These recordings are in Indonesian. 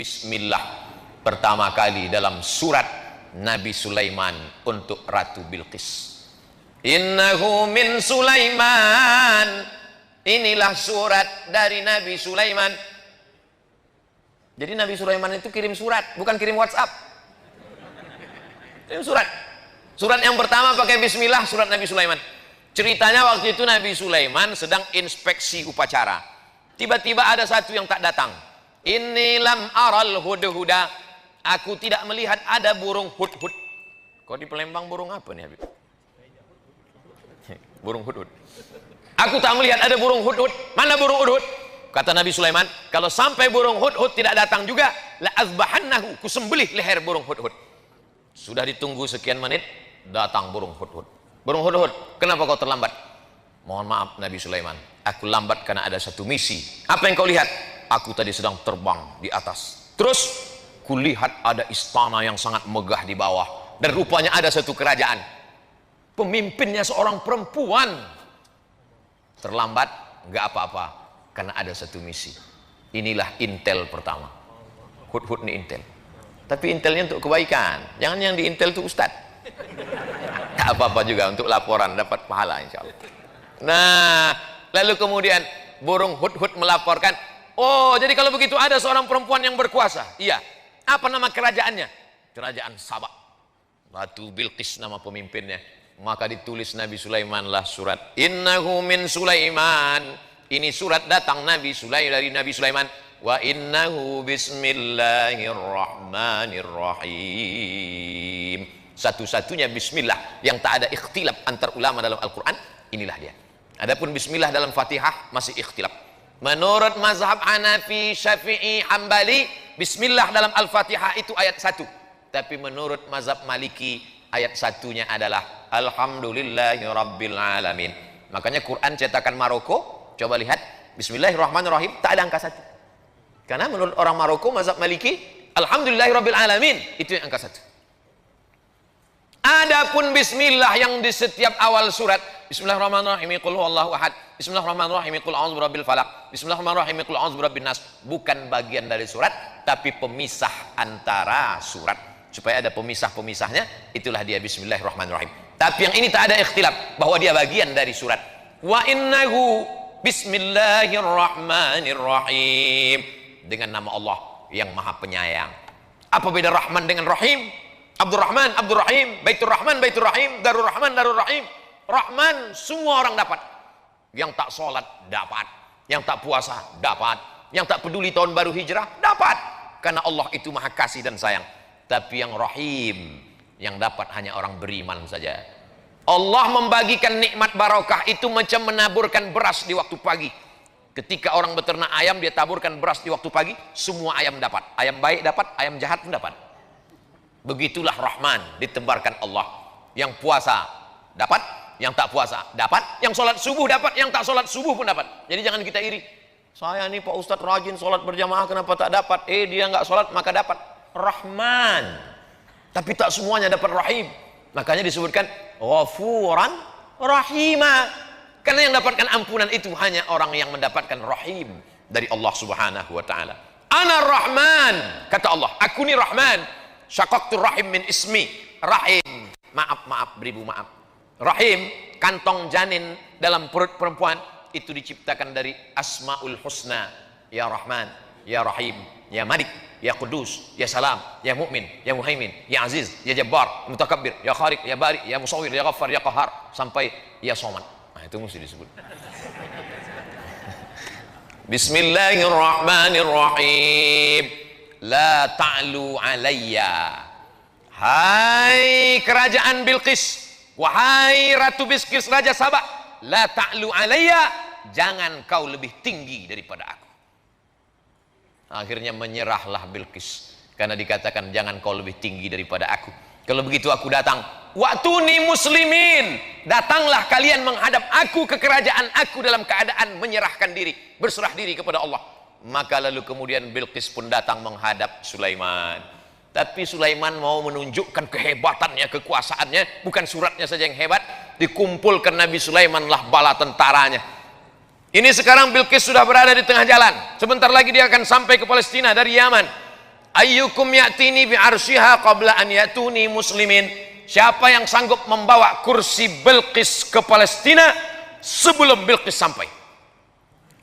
Bismillah pertama kali dalam surat Nabi Sulaiman untuk Ratu Bilqis. Innahu min Sulaiman. Inilah surat dari Nabi Sulaiman. Jadi Nabi Sulaiman itu kirim surat, bukan kirim WhatsApp. Kirim surat. Surat yang pertama pakai bismillah, surat Nabi Sulaiman. Ceritanya waktu itu Nabi Sulaiman sedang inspeksi upacara. Tiba-tiba ada satu yang tak datang. Inni lam aral hudhuda. Aku tidak melihat ada burung hudhud. Kok di Palembang burung apa nih Habib? Burung hudhud. Aku tak melihat ada burung hudhud. Mana burung hudhud? Kata Nabi Sulaiman, kalau sampai burung hudhud tidak datang juga, la azbahannahu, kusembelih leher burung hudhud. Sudah ditunggu sekian menit, datang burung hudhud. Burung hudhud, kenapa kau terlambat? Mohon maaf Nabi Sulaiman, aku lambat karena ada satu misi. Apa yang kau lihat? Aku tadi sedang terbang di atas. Terus kulihat ada istana yang sangat megah di bawah, dan rupanya ada satu kerajaan. Pemimpinnya seorang perempuan. Terlambat, nggak apa-apa, karena ada satu misi. Inilah intel pertama. Hudhud ini intel. Tapi intelnya untuk kebaikan. Jangan yang di intel itu ustad. Tak apa-apa juga untuk laporan, dapat pahala insya Allah. Nah, lalu kemudian burung hudhud melaporkan, oh jadi kalau begitu ada seorang perempuan yang berkuasa. Iya. Apa nama kerajaannya? Kerajaan Sabak. Ratu Bilqis nama pemimpinnya. Maka ditulis Nabi Sulaiman lah surat. Innahu min Sulaiman. Ini surat datang Nabi Sulaiman dari Nabi Sulaiman. Wa innahu bismillahirrahmanirrahim. Satu-satunya bismillah yang tak ada ikhtilaf antar ulama dalam Al-Quran, inilah dia. Adapun bismillah dalam Fatihah masih ikhtilaf. Menurut mazhab Hanafi, Syafi'i, Hambali, bismillah dalam Al-Fatihah itu ayat 1. Tapi menurut mazhab Maliki, ayat satunya adalah Alhamdulillahi Rabbil Alamin. Makanya Quran cetakan Maroko, coba lihat, Bismillahirrahmanirrahim, tak ada angka 1. Karena menurut orang Maroko, mazhab Maliki, Alhamdulillahi Rabbil Alamin, itu yang angka 1. Adapun bismillah yang di setiap awal surat, Bismillahirrahmanirrahim, qul huwallahu ahad, Bismillahirrahmanirrahim, qul a'udzu birabbil falaq, Bismillahirrahmanirrahim, qul a'udzu birabbin nas, bukan bagian dari surat, tapi pemisah antara surat. Supaya ada pemisah-pemisahnya, itulah dia Bismillahirrahmanirrahim. Tapi yang ini tak ada ikhtilaf bahwa dia bagian dari surat. Wa innahu Bismillahirrahmanirrahim, dengan nama Allah yang Maha Penyayang. Apa beda Rahman dengan Rahim? Abdurrahman, Abdurrahim, Baitur Rahman, Baitur Rahim, Darur Rahman, Darur Rahim. Rahman semua orang dapat. Yang tak sholat dapat, yang tak puasa dapat, yang tak peduli tahun baru hijrah dapat. Karena Allah itu Maha Kasih dan Sayang. Tapi yang Rahim, yang dapat hanya orang beriman saja. Allah membagikan nikmat barokah itu macam menaburkan beras di waktu pagi. Ketika orang beternak ayam, dia taburkan beras di waktu pagi, semua ayam dapat. Ayam baik dapat, ayam jahat pun dapat. Begitulah Rahman ditebarkan Allah. Yang puasa dapat, yang tak puasa dapat, yang sholat subuh dapat, yang tak sholat subuh pun dapat. Jadi jangan kita iri. Saya nih Pak Ustadz rajin sholat berjamaah, kenapa tak dapat? Dia nggak sholat maka dapat. Rahman. Tapi tak semuanya dapat Rahim. Makanya disebutkan Ghafuran Rahima. Karena yang dapatkan ampunan itu hanya orang yang mendapatkan Rahim dari Allah Subhanahu wa taala. Ana Rahman, kata Allah, aku ni Rahman. Syaqaqtur rahim min ismi. Rahim, maaf beribu maaf. Rahim, kantong janin dalam perut perempuan itu diciptakan dari Asmaul Husna. Ya Rahman, Ya Rahim, Ya Malik, Ya Qudus, Ya Salam, Ya Mu'min, Ya Muhaimin, Ya Aziz, Ya Jabbar, Mutakabbir, Ya Khaliq, Ya Bari, Ya Musawwir, Ya Ghaffar, Ya Qahhar, sampai Ya Somad. Nah, itu mesti disebut. Bismillahirrahmanirrahim. La ta'lu alayya. Hai kerajaan Bilqis, wahai Ratu Bilqis, Raja Sabak, la ta'lu alayya, jangan kau lebih tinggi daripada aku. Akhirnya menyerahlah Bilqis karena dikatakan jangan kau lebih tinggi daripada aku. Kalau begitu aku datang. Wa'tuni muslimin, datanglah kalian menghadap aku ke kerajaan aku dalam keadaan menyerahkan diri, berserah diri kepada Allah. Maka lalu kemudian Bilqis pun datang menghadap Sulaiman. Tapi Sulaiman mau menunjukkan kehebatannya, kekuasaannya, bukan suratnya saja yang hebat. Dikumpulkan Nabi Sulaiman lah bala tentaranya. Ini sekarang Bilqis sudah berada di tengah jalan. Sebentar lagi dia akan sampai ke Palestina dari Yaman. Ayyukum ya'tini bi arsyiha qabla an yatuni muslimin. Siapa yang sanggup membawa kursi Bilqis ke Palestina sebelum Bilqis sampai?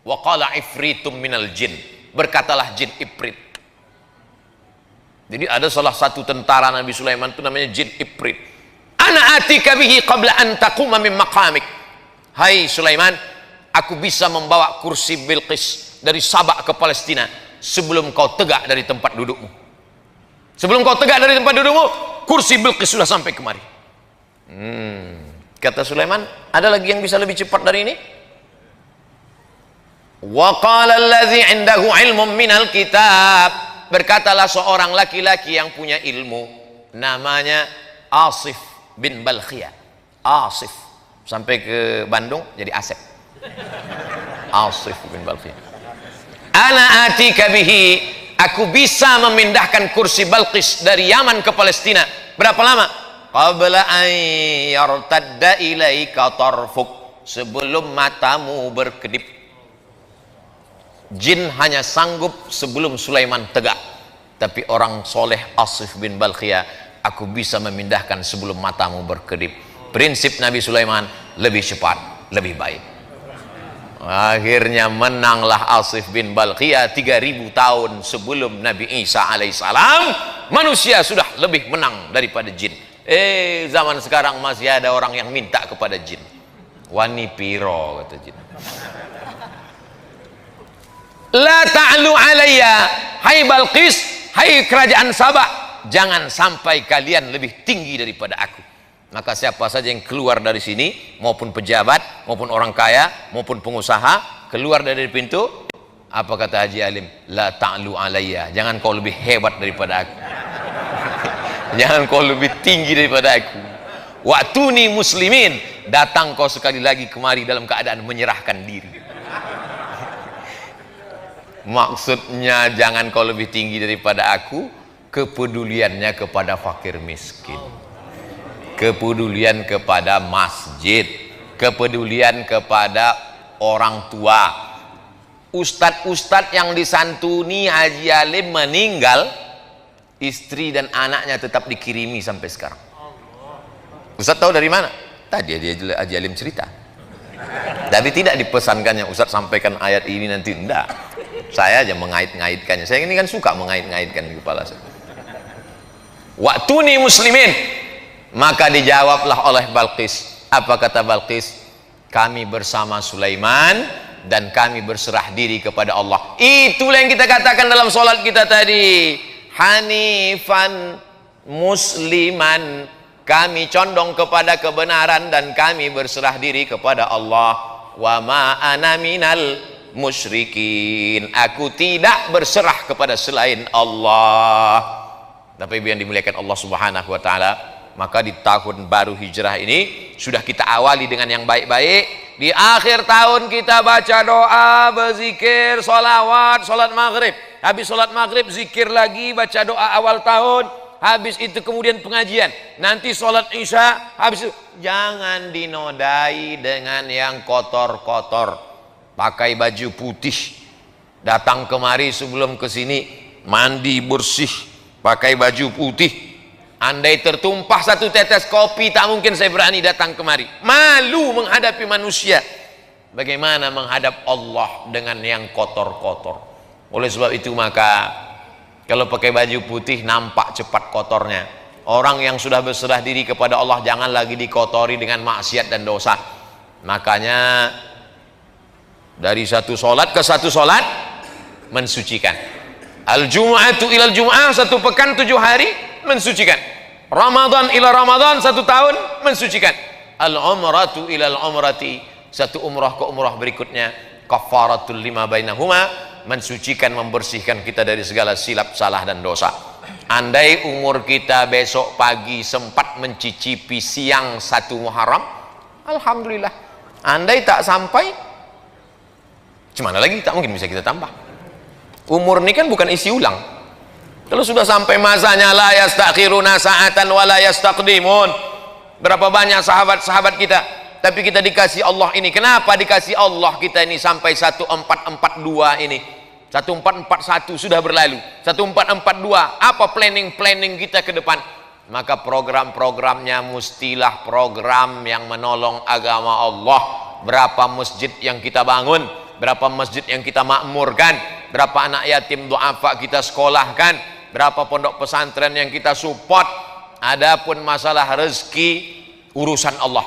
Wa qala ifritum minal jin. Berkatalah jin Ifrit. Jadi ada salah satu tentara Nabi Sulaiman itu namanya jin Ifrit. Ana atika bihi qabla an taquma min maqamik. Hai Sulaiman, aku bisa membawa kursi Bilqis dari Sabak ke Palestina sebelum kau tegak dari tempat dudukmu. Sebelum kau tegak dari tempat dudukmu, kursi Bilqis sudah sampai kemari. Kata Sulaiman, ada lagi yang bisa lebih cepat dari ini? Wa qala allazi 'indahu 'ilmun minal kitab. Berkatalah seorang laki-laki yang punya ilmu, namanya Asif bin Balkhiyah. Asif sampai ke Bandung jadi Asep. Asif bin Balkhiyah. Ana atika bihi, aku bisa memindahkan kursi Bilqis dari Yaman ke Palestina. Berapa lama? Qabla an yartadda ilaika tarfuk, sebelum matamu berkedip. Jin hanya sanggup sebelum Sulaiman tegak, tapi orang soleh Asif bin Balkhiyah, aku bisa memindahkan sebelum matamu berkedip. Prinsip Nabi Sulaiman, lebih cepat, lebih baik. Akhirnya menanglah Asif bin Balkhiyah. 3000 tahun sebelum Nabi Isa alaihissalam, manusia sudah lebih menang daripada jin. Zaman sekarang masih ada orang yang minta kepada jin. Wani piro, kata jin. La ta'lu alayya, hai Balqis, hai kerajaan Sabak, jangan sampai kalian lebih tinggi daripada aku. Maka siapa saja yang keluar dari sini, maupun pejabat, maupun orang kaya, maupun pengusaha, keluar dari pintu, apa kata Haji Alim? La ta'lu alayya, jangan kau lebih hebat daripada aku. Jangan kau lebih tinggi daripada aku. Wa'tuni muslimin, datang kau sekali lagi kemari dalam keadaan menyerahkan diri. Maksudnya jangan kau lebih tinggi daripada aku, kepeduliannya kepada fakir miskin, kepedulian kepada masjid, kepedulian kepada orang tua. Ustadz-ustadz yang disantuni Haji Alim meninggal, istri dan anaknya tetap dikirimi sampai sekarang. Ustadz tahu dari mana? Tadi Haji Alim cerita, tapi tidak dipesankannya Ustadz sampaikan ayat ini nanti, enggak. Saya aja mengait-ngaitkannya. Saya ini kan suka mengait-ngaitkan di kepala saya. Wa'tuni muslimin, maka dijawablah oleh Balqis. Apa kata Balqis? Kami bersama Sulaiman dan kami berserah diri kepada Allah. Itulah yang kita katakan dalam sholat kita tadi. Hanifan musliman, kami condong kepada kebenaran dan kami berserah diri kepada Allah. Wa ma ana minal musyrikin, aku tidak berserah kepada selain Allah. Tapi yang dimuliakan Allah Subhanahu wa taala, maka di tahun baru hijrah ini sudah kita awali dengan yang baik-baik. Di akhir tahun kita baca doa, berzikir, sholawat, sholat maghrib. Habis sholat maghrib zikir lagi, baca doa awal tahun. Habis itu kemudian pengajian. Nanti sholat isya. Habis itu jangan dinodai dengan yang kotor-kotor. Pakai baju putih, datang kemari sebelum ke sini mandi bersih, pakai baju putih. Andai tertumpah satu tetes kopi, tak mungkin saya berani datang kemari. Malu menghadapi manusia. Bagaimana menghadap Allah dengan yang kotor-kotor? Oleh sebab itu maka kalau pakai baju putih nampak cepat kotornya. Orang yang sudah berserah diri kepada Allah jangan lagi dikotori dengan maksiat dan dosa. Makanya dari satu solat ke satu solat mensucikan. Al-Jum'atu ilal Jum'ah, satu pekan 7 hari mensucikan. Ramadan ila Ramadan, 1 tahun mensucikan. Al-Umratu ilal Umrati, satu umrah ke umrah berikutnya. Kafaratul lima bainahuma, mensucikan, membersihkan kita dari segala silap, salah dan dosa. Andai umur kita besok pagi sempat mencicipi siang 1 Muharram, alhamdulillah. Andai tak sampai, gimana lagi, tak mungkin bisa kita tambah. Umur ini kan bukan isi ulang. Kalau sudah sampai masanya, la yastakhiruna sa'atan wa la yastaqdimun. Berapa banyak sahabat-sahabat kita, tapi kita dikasih Allah ini. Kenapa dikasih Allah kita ini sampai 1442 ini? 1441 sudah berlalu, 1442 apa planning kita ke depan? Maka program-programnya mestilah program yang menolong agama Allah. Berapa masjid yang kita bangun, berapa masjid yang kita makmurkan, berapa anak yatim duafa kita sekolahkan, berapa pondok pesantren yang kita support. Adapun masalah rezeki urusan Allah.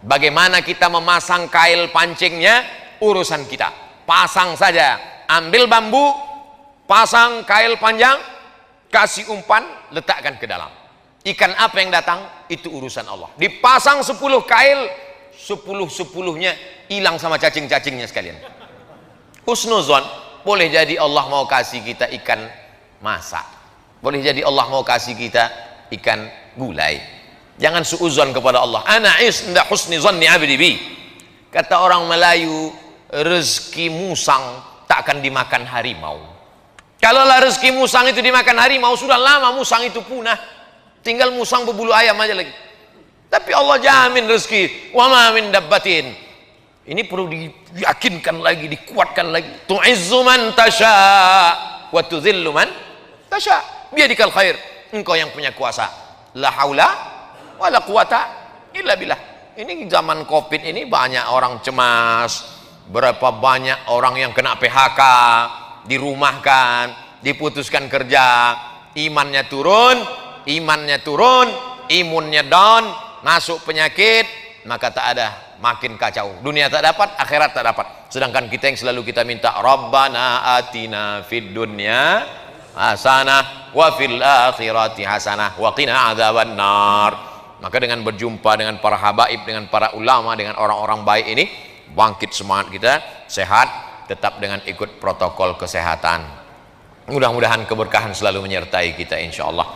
Bagaimana kita memasang kail pancingnya urusan kita. Pasang saja, ambil bambu, pasang kail panjang, kasih umpan, letakkan ke dalam. Ikan apa yang datang itu urusan Allah. Dipasang 10 kail, 10-10-nya hilang sama cacing-cacingnya sekalian. Husnuzon, boleh jadi Allah mau kasih kita ikan masak, boleh jadi Allah mau kasih kita ikan gulai. Jangan suuzon kepada Allah. Ana inda husni zanni abdi bi. Kata orang Melayu, rezeki musang tak akan dimakan harimau. Kalaulah rezeki musang itu dimakan harimau, sudah lama musang itu punah, tinggal musang berbulu ayam aja lagi. Tapi Allah jamin rezeki. Wa ma min dabbatin. Ini perlu diyakinkan lagi, dikuatkan lagi. Tu'izzu man tasha wa tudhillu man tasha. Biadikal khair. Engkau yang punya kuasa. La haula wala quwata illa billah. Ini zaman Covid ini banyak orang cemas, berapa banyak orang yang kena PHK, dirumahkan, diputuskan kerja, imannya turun, imunnya down, masuk penyakit, maka tak ada, makin kacau. Dunia tak dapat, akhirat tak dapat. Sedangkan kita yang selalu kita minta, Rabbana atina fid dunya hasanah wa fil akhirati hasanah wa qina adzaban nar. Maka dengan berjumpa dengan para habaib, dengan para ulama, dengan orang-orang baik ini, bangkit semangat kita, sehat, tetap dengan ikut protokol kesehatan. Mudah-mudahan keberkahan selalu menyertai kita insyaallah.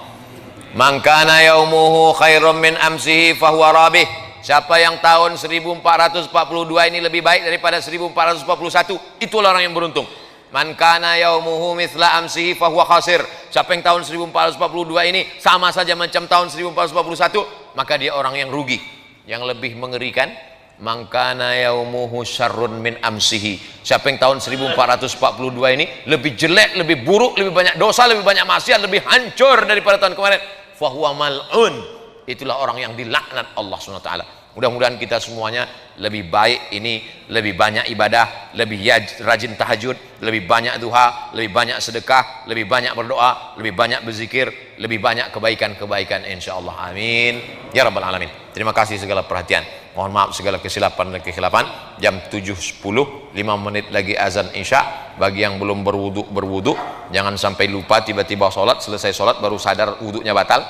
Man kana yaumuhu khairum min amsihi fahuwa rabih. Siapa yang tahun 1442 ini lebih baik daripada 1441, itulah orang yang beruntung. Man kana yaumuhu mithla amsihi fahuwa khasir. Siapa yang tahun 1442 ini sama saja macam tahun 1441, maka dia orang yang rugi. Yang lebih mengerikan, man kana yaumuhu syarrun min amsihi. Siapa yang tahun 1442 ini lebih jelek, lebih buruk, lebih banyak dosa, lebih banyak maksiat, lebih hancur daripada tahun kemarin, fahuwa mal'un. Itulah orang yang dilaknat Allah SWT. Mudah-mudahan kita semuanya lebih baik ini, lebih banyak ibadah, lebih rajin tahajud, lebih banyak duha, lebih banyak sedekah, lebih banyak berdoa, lebih banyak berzikir, lebih banyak kebaikan-kebaikan insyaallah. Amin ya rabbal alamin. Terima kasih segala perhatian. Mohon maaf segala kesilapan dan kekhilafan. Jam 7.10, 5 menit lagi azan Isya. Bagi yang belum berwudu, jangan sampai lupa tiba-tiba sholat, selesai sholat baru sadar wudunya batal.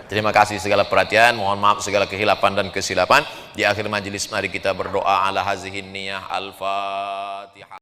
Terima kasih segala perhatian, mohon maaf segala kehilapan dan kesilapan. Di akhir majelis mari kita berdoa ala hazihin niyah al-Fatihah.